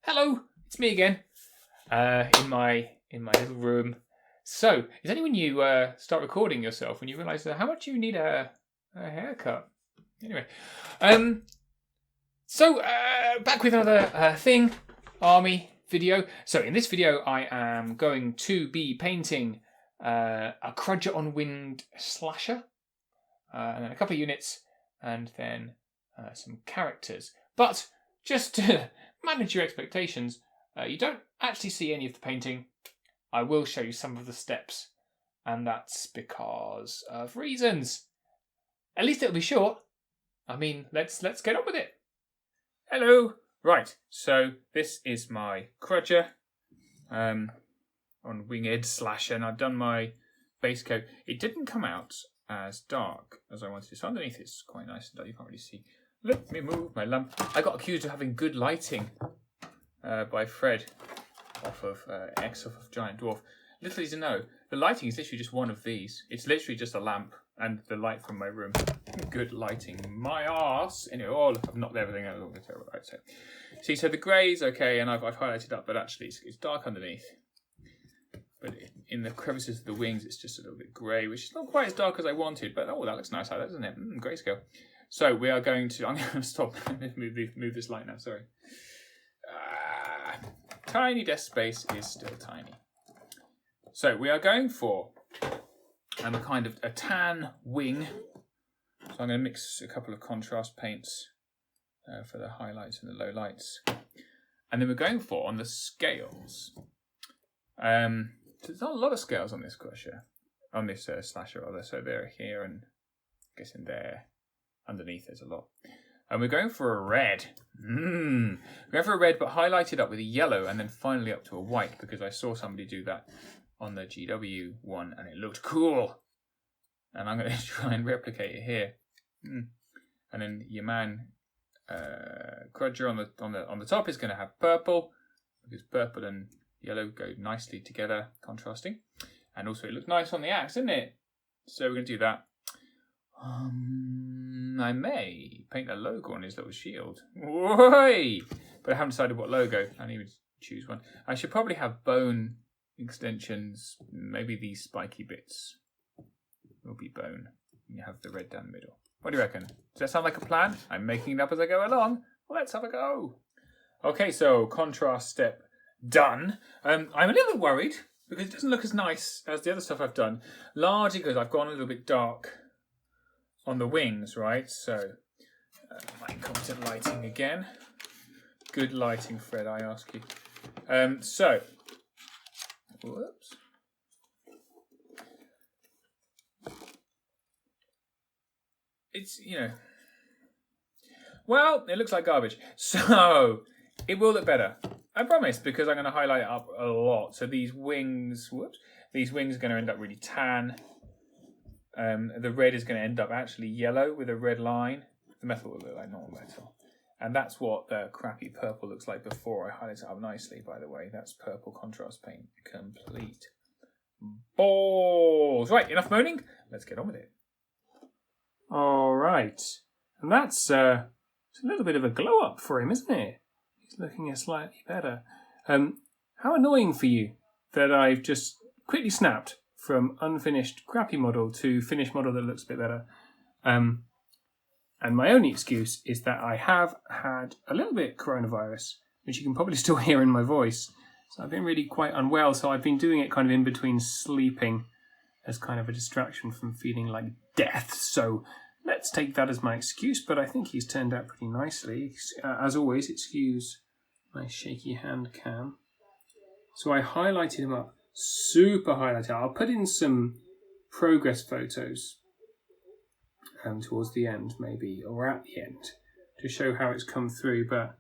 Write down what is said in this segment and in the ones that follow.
Hello, it's me again. In my little room. So, it's only when you start recording yourself when you realise how much you need a haircut. Anyway, back with another army video. So in this video, I am going to be painting a crutcher on winged slasher, and then a couple of units, and then some characters. But just to manage your expectations, you don't actually see any of the painting. I will show you some of the steps, and that's because of reasons. At least it'll be short. I mean, let's get on with it. Hello. Right, so this is my crutcher on winged slasher, and I've done my base coat. It didn't come out as dark as I wanted to, so underneath it's quite nice and dark. You can't really see. Let me move my lamp. I got accused of having good lighting by Fred off of Giant Dwarf. Little to know, the lighting is literally just one of these. It's literally just a lamp and the light from my room. Good lighting, my arse. Anyway, I've knocked everything out. Right, so see, so the grey's okay, and I've highlighted up, but actually it's dark underneath. But in the crevices of the wings, it's just a little bit grey, which is not quite as dark as I wanted. But oh, that looks nice like that, doesn't it? Grayscale. So we are going to. I'm going to stop. move this light now. Sorry. Tiny desk space is still tiny. So we are going for a kind of a tan wing. So I'm going to mix a couple of contrast paints for the highlights and the low lights. And then we're going for, on the scales, there's not a lot of scales on this crusher, on this slasher rather. So they're here and I guess in there. Underneath there's a lot. And we're going for a red. We're going for a red, but highlighted up with a yellow and then finally up to a white, because I saw somebody do that on the GW one and it looked cool. And I'm going to try and replicate it here. And then your man crutcher on the top is going to have purple, because purple and yellow go nicely together, contrasting. And also it looks nice on the axe, doesn't it? So we're going to do that. I may paint a logo on his little shield. Whey! But I haven't decided what logo. I need to choose one. I should probably have bone extensions. Maybe these spiky bits will be bone. And you have the red down the middle. What do you reckon? Does that sound like a plan? I'm making it up as I go along. Well, let's have a go. Okay, so contrast step done. I'm a little worried because it doesn't look as nice as the other stuff I've done. Largely because I've gone a little bit dark on the wings, right? So, my incompetent lighting again. Good lighting, Fred, I ask you. Whoops. It's, well, it looks like garbage. So, it will look better. I promise, because I'm going to highlight it up a lot. So these wings, are going to end up really tan. The red is going to end up actually yellow with a red line. The metal will look like normal metal. And that's what the crappy purple looks like before I highlight it up nicely, by the way. That's purple contrast paint complete. Balls! Right, enough moaning. Let's get on with it. All right. And that's it's a little bit of a glow up for him, isn't it? He's looking slightly better. How annoying for you that I've just quickly snapped from unfinished crappy model to finished model that looks a bit better. And my only excuse is that I have had a little bit coronavirus, which you can probably still hear in my voice. So I've been really quite unwell, so I've been doing it kind of in between sleeping as kind of a distraction from feeling like death. So let's take that as my excuse, but I think he's turned out pretty nicely. As always, excuse my shaky hand cam. So I highlighted him up. Super highlighted. I'll put in some progress photos towards the end, maybe, or at the end, to show how it's come through. But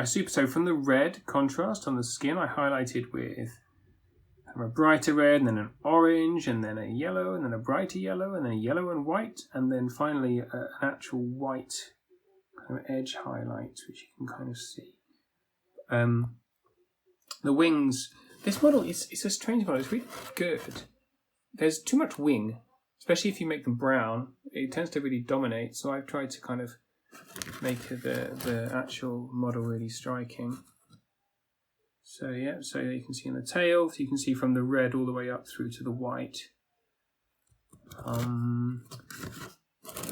so from the red contrast on the skin, I highlighted with a brighter red, and then an orange, and then a yellow, and then a brighter yellow, and then a yellow and white, and then finally an actual white kind of edge highlight, which you can kind of see. The wings, this model it's a strange model. It's really good. There's too much wing, especially if you make them brown. It tends to really dominate. So I've tried to kind of make the actual model really striking. So yeah, so you can see in the tail, so you can see from the red all the way up through to the white.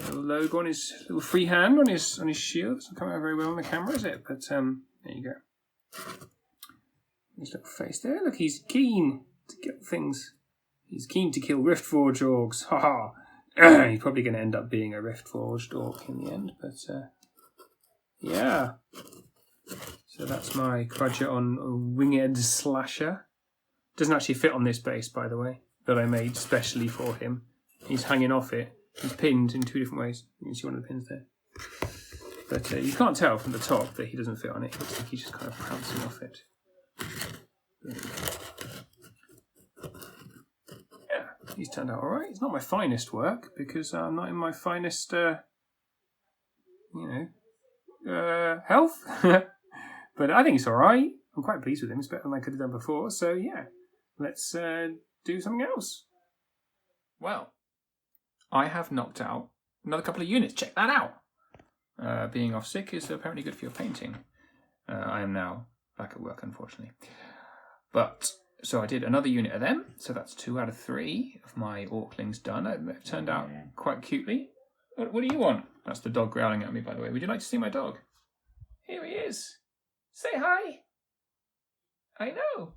Little logo on his little free hand on his shield. Doesn't come out very well on the camera, is it? But there you go. His little face there. Look, he's keen to get things. He's keen to kill Riftforged orcs. Ha ha. He's probably going to end up being a Riftforged orc in the end. But yeah. So that's my crutcher on winged slasher. Doesn't actually fit on this base, by the way, that I made specially for him. He's hanging off it. He's pinned in 2 different ways. You can see one of the pins there. But you can't tell from the top that he doesn't fit on it. It looks like he's just kind of pouncing off it. Yeah, he's turned out all right. It's not my finest work because I'm not in my finest, health. But I think it's all right. I'm quite pleased with him. It's better than I could have done before. So yeah, let's do something else. Well, I have knocked out another couple of units. Check that out. Being off sick is apparently good for your painting. I am now back at work, unfortunately. But, so I did another unit of them. So that's 2 out of 3 of my Orklings done. It turned out quite cutely. What do you want? That's the dog growling at me, by the way. Would you like to see my dog? Here he is. Say hi. I know.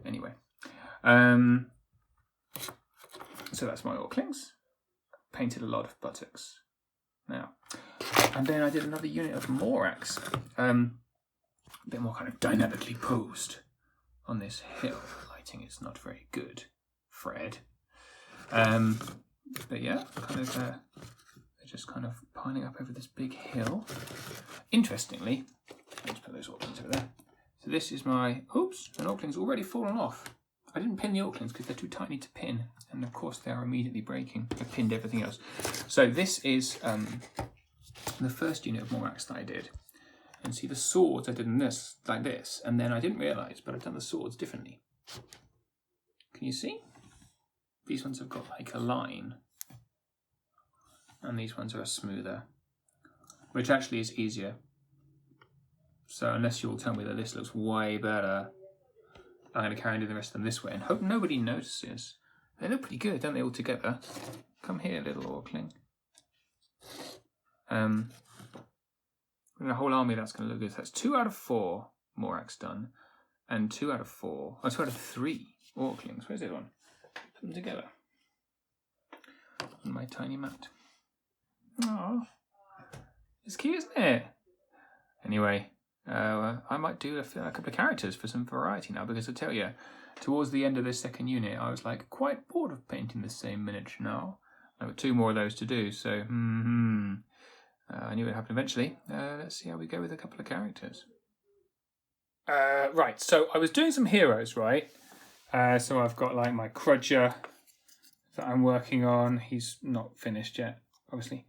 Anyway. So that's my Orklings. Painted a lot of buttocks. Now. And then I did another unit of Morax. A bit more kind of dynamically posed on this hill. The lighting is not very good, Fred. But yeah, kind of they're just kind of piling up over this big hill. Interestingly, let's put those Orklings over there. So this is my, oops, an Orkling's already fallen off. I didn't pin the Orklings because they're too tiny to pin. And of course they are immediately breaking. I pinned everything else. So this is the first unit of Morax that I did. And see the swords I did in this, like this. And then I didn't realise, but I've done the swords differently. Can you see? These ones have got like a line. And these ones are smoother. Which actually is easier. So unless you'll tell me that this looks way better, I'm going to carry on doing the rest of them this way and hope nobody notices. They look pretty good, don't they, all together? Come here, little Orkling. With a whole army, that's going to look good. So that's 2 out of 4 Morax done. And 2 out of 4, oh, 2 out of 3 Orklings. Where's the other one? Put them together. On my tiny mat. Oh, it's cute, isn't it? Anyway, I might do a couple of characters for some variety now, because I tell you, towards the end of this second unit, I was like quite bored of painting the same miniature now. I've got 2 more of those to do, so I knew it would happen eventually. Let's see how we go with a couple of characters. Right, so I was doing some heroes, right? So I've got like my crutcher that I'm working on. He's not finished yet, obviously.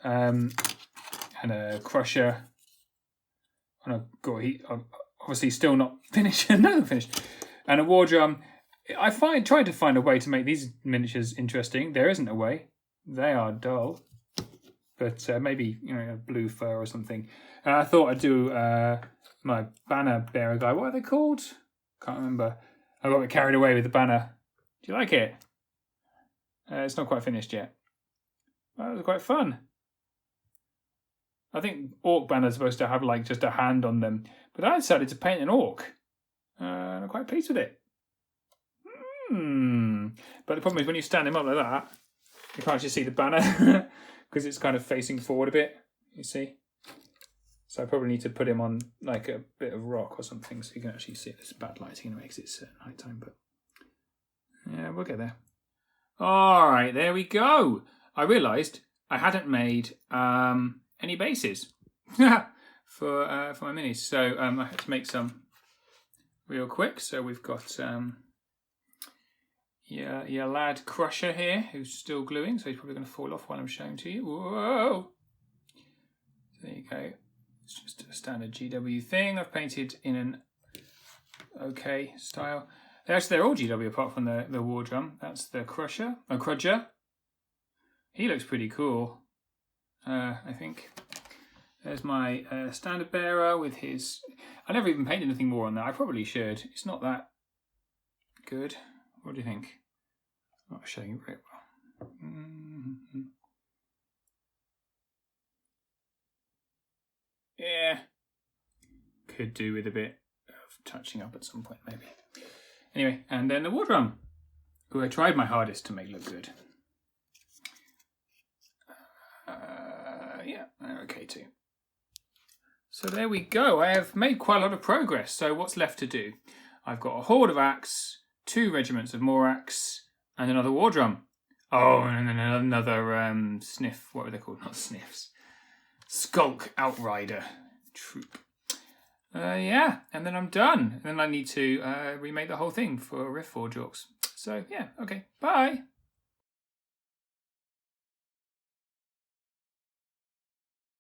And a crusher. Oh no, God, he obviously still not finished. No, finished. And a war drum. Trying to find a way to make these miniatures interesting. There isn't a way. They are dull. But maybe, a blue fur or something. I thought I'd do my banner bearer guy. What are they called? Can't remember. I got a bit carried away with the banner. Do you like it? It's not quite finished yet. That was quite fun. I think orc banners are supposed to have like just a hand on them. But I decided to paint an orc. And I'm quite pleased with it. But the problem is when you stand him up like that, you can't actually see the banner. Because it's kind of facing forward a bit, you see. So I probably need to put him on like a bit of rock or something so you can actually see it. It's bad lighting anyway because it's night time, but yeah, we'll get there. All right, there we go. I realised I hadn't made any bases for my minis, so I had to make some real quick. So we've got your lad Crusher here, who's still gluing, so he's probably going to fall off while I'm showing to you. Whoa! There you go. It's just a standard GW thing. I've painted in an okay style. Actually, they're all GW apart from the war drum. That's the Crutcher. He looks pretty cool, I think. There's my standard bearer with his... I never even painted anything more on that. I probably should. It's not that good. What do you think? Not showing it very well. Mm-hmm. Yeah. Could do with a bit of touching up at some point, maybe. Anyway, and then the war drum, who I tried my hardest to make look good. Yeah, they're okay too. So there we go. I have made quite a lot of progress. So what's left to do? I've got a horde of axe, 2 regiments of more axe, and another war drum. Oh, and then another sniff. What were they called? Not sniffs. Skulk outrider troop. Yeah, and then I'm done. And then I need to remake the whole thing for Rift Forge Orcs. So yeah, okay, bye.